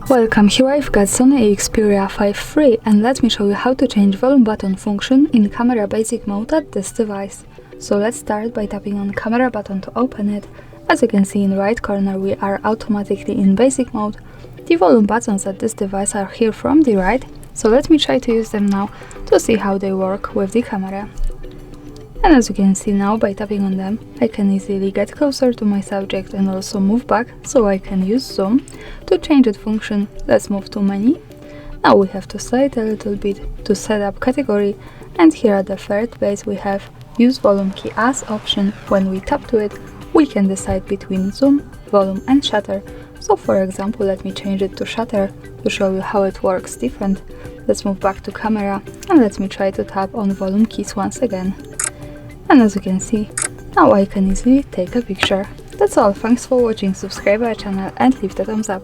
Welcome, here I've got Sony Xperia 5 III and let me show you how to change volume button function in camera basic mode at this device. So let's start by tapping on camera button to open it. As you can see in right corner we are automatically in basic mode. The volume buttons at this device are here from the right, so let me try to use them now to see how they work with the camera. And as you can see now, by tapping on them, I can easily get closer to my subject and also move back, so I can use zoom. To change its function, let's move to menu. Now we have to slide a little bit to set up category, and here at the third place we have use volume key as option. When we tap to it, we can decide between zoom, volume and shutter. So for example, let me change it to shutter to show you how it works different. Let's move back to camera and let me try to tap on volume keys once again. And as you can see, now I can easily take a picture. That's all, thanks for watching, subscribe our channel and leave the thumbs up.